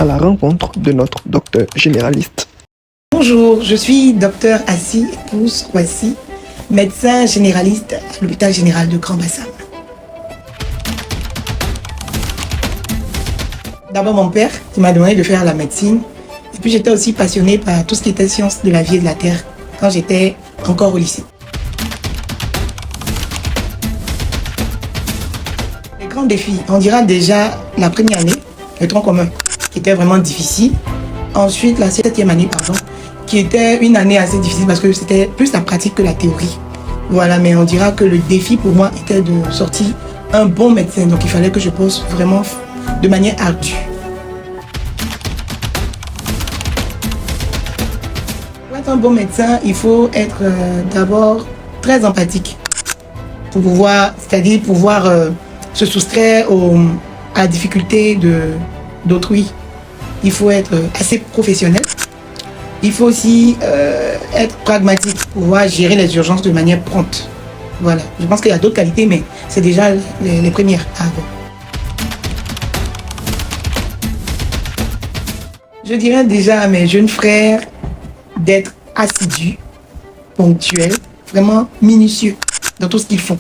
à la rencontre de notre docteur généraliste. Bonjour, je suis docteur Assi Pousse Kwasi, médecin généraliste à l'hôpital général de Grand Bassam. D'abord mon père qui m'a demandé de faire la médecine. Et puis j'étais aussi passionnée par tout ce qui était sciences de la vie et de la terre quand j'étais encore au lycée. Les grands défis, on dira déjà la première année, le tronc commun, qui était vraiment difficile. Ensuite la 7e année, qui était une année assez difficile parce que c'était plus la pratique que la théorie. Voilà, mais on dira que le défi pour moi était de sortir un bon médecin. Donc il fallait que je bosse vraiment de manière ardue. Pour être un bon médecin, il faut être d'abord très empathique. Pour pouvoir, c'est-à-dire pouvoir se soustraire à la difficulté d'autrui. Il faut être assez professionnel. Il faut aussi être pragmatique pour pouvoir gérer les urgences de manière prompte. Voilà. Je pense qu'il y a d'autres qualités, mais c'est déjà les premières à avoir. Je dirais déjà à mes jeunes frères d'être assidus, ponctuels, vraiment minutieux dans tout ce qu'ils font.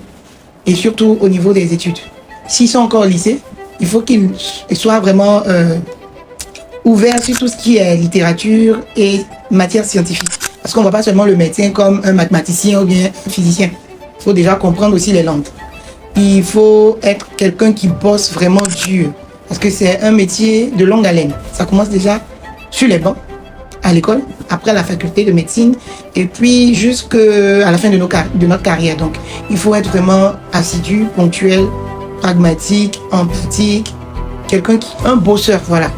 Et surtout au niveau des études. S'ils sont encore au lycée, il faut qu'ils soient vraiment ouverts sur tout ce qui est littérature et matière scientifique. Parce qu'on ne voit pas seulement le médecin comme un mathématicien ou bien un physicien. Il faut déjà comprendre aussi les langues. Il faut être quelqu'un qui bosse vraiment dur. Parce que c'est un métier de longue haleine. Ça commence déjà sur les bancs, à l'école, après la faculté de médecine, et puis jusqu'à la fin de notre carrière. Donc, il faut être vraiment assidu, ponctuel, pragmatique, empathique, un bosseur, voilà.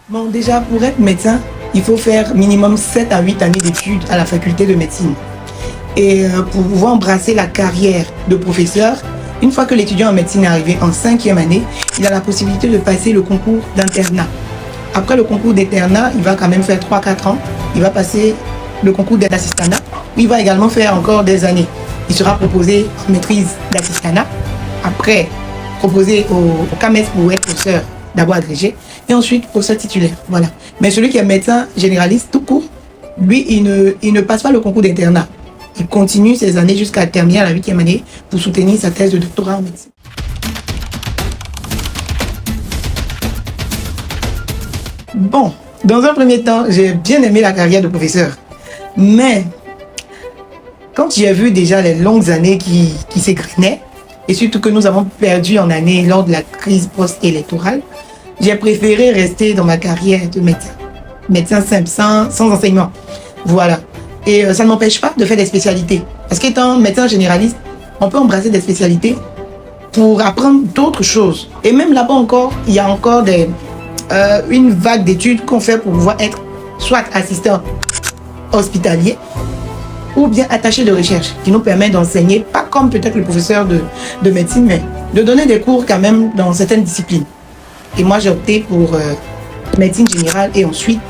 Bon, déjà, pour être médecin, il faut faire minimum 7 à 8 années d'études à la faculté de médecine. Et pour pouvoir embrasser la carrière de professeur, une fois que l'étudiant en médecine est arrivé en 5e année, il a la possibilité de passer le concours d'internat. Après le concours d'internat, il va quand même faire 3-4 ans. Il va passer le concours d'assistanat. Il va également faire encore des années. Il sera proposé en maîtrise d'assistanat. Après, proposé au CAMES pour être professeur d'abord agrégé. Et ensuite, professeur titulaire. Voilà. Mais celui qui est médecin généraliste tout court, lui, il ne passe pas le concours d'internat. Il continue ses années jusqu'à terminer à la 8e année pour soutenir sa thèse de doctorat en médecine. Bon, dans un premier temps, j'ai bien aimé la carrière de professeur. Mais, quand j'ai vu déjà les longues années qui s'égrinaient, et surtout que nous avons perdu en année lors de la crise post-électorale, j'ai préféré rester dans ma carrière de médecin. Médecin simple, sans enseignement. Voilà. Et ça ne m'empêche pas de faire des spécialités. Parce qu'étant médecin généraliste, on peut embrasser des spécialités pour apprendre d'autres choses. Et même là-bas encore, il y a encore une vague d'études qu'on fait pour pouvoir être soit assistant hospitalier ou bien attaché de recherche, qui nous permet d'enseigner, pas comme peut-être le professeur de médecine, mais de donner des cours quand même dans certaines disciplines. Et moi, j'ai opté pour médecine générale et ensuite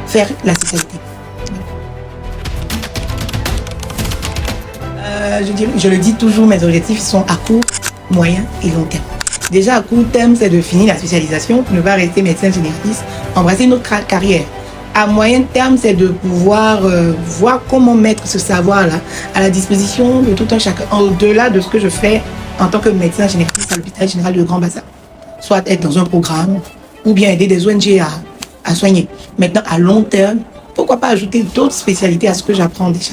faire la spécialité. Je le dis toujours, mes objectifs sont à court, moyen et long terme. Déjà, à court terme, c'est de finir la spécialisation pour ne pas rester médecin généraliste, embrasser une autre carrière. À moyen terme, c'est de pouvoir voir comment mettre ce savoir-là à la disposition de tout un chacun, au-delà de ce que je fais en tant que médecin généraliste à l'hôpital général de Grand Bassam. Soit être dans un programme, ou bien aider des ONG à soigner. Maintenant, à long terme, pourquoi pas ajouter d'autres spécialités à ce que j'apprends déjà.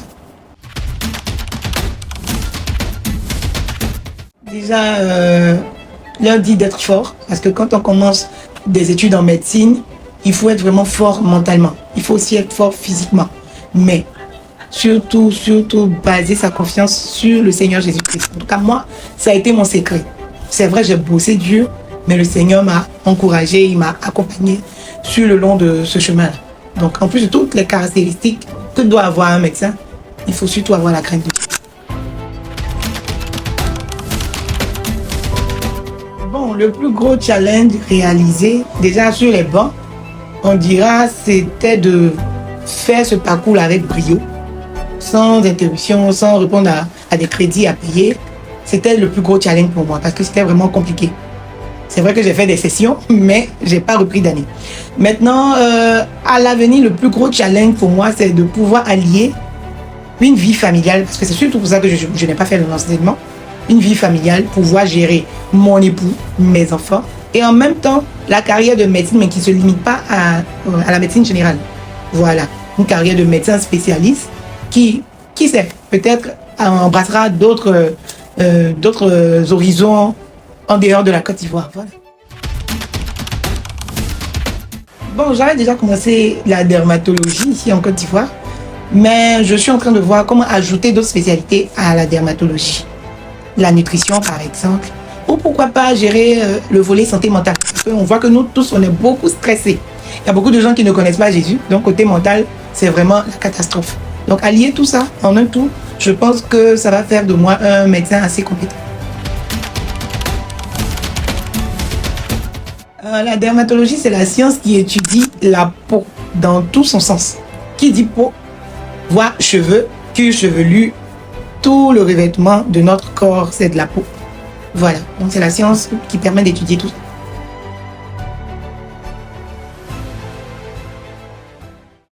Déjà, leur dit d'être fort, parce que quand on commence des études en médecine, il faut être vraiment fort mentalement. Il faut aussi être fort physiquement. Mais surtout, baser sa confiance sur le Seigneur Jésus-Christ. En tout cas, moi, ça a été mon secret. C'est vrai, j'ai bossé dur, mais le Seigneur m'a encouragé, il m'a accompagné sur le long de ce chemin-là. Donc, en plus de toutes les caractéristiques que doit avoir un médecin, il faut surtout avoir la crainte de Dieu. Bon, le plus gros challenge réalisé, déjà sur les bancs, on dira, c'était de faire ce parcours avec brio, sans interruption, sans répondre à des crédits à payer, c'était le plus gros challenge pour moi parce que c'était vraiment compliqué. C'est vrai que j'ai fait des sessions, mais j'ai pas repris d'année. Maintenant, à l'avenir, le plus gros challenge pour moi, c'est de pouvoir allier une vie familiale, parce que c'est surtout pour ça que je n'ai pas fait l'enseignement, une vie familiale, pouvoir gérer mon époux, mes enfants, et en même temps, la carrière de médecine, mais qui ne se limite pas à la médecine générale. Voilà, une carrière de médecin spécialiste qui sait, peut-être embrassera d'autres horizons en dehors de la Côte d'Ivoire. Voilà. Bon, j'avais déjà commencé la dermatologie ici en Côte d'Ivoire, mais je suis en train de voir comment ajouter d'autres spécialités à la dermatologie. La nutrition, par exemple, ou pourquoi pas gérer le volet santé mentale. Parce qu'on voit que nous tous, on est beaucoup stressés. Il y a beaucoup de gens qui ne connaissent pas Jésus, donc côté mental, c'est vraiment la catastrophe. Donc allier tout ça en un tout, je pense que ça va faire de moi un médecin assez compétent. La dermatologie, c'est la science qui étudie la peau dans tout son sens. Qui dit peau, voit cheveux, cuir chevelu, tout le revêtement de notre corps, c'est de la peau. Voilà, donc c'est la science qui permet d'étudier tout ça.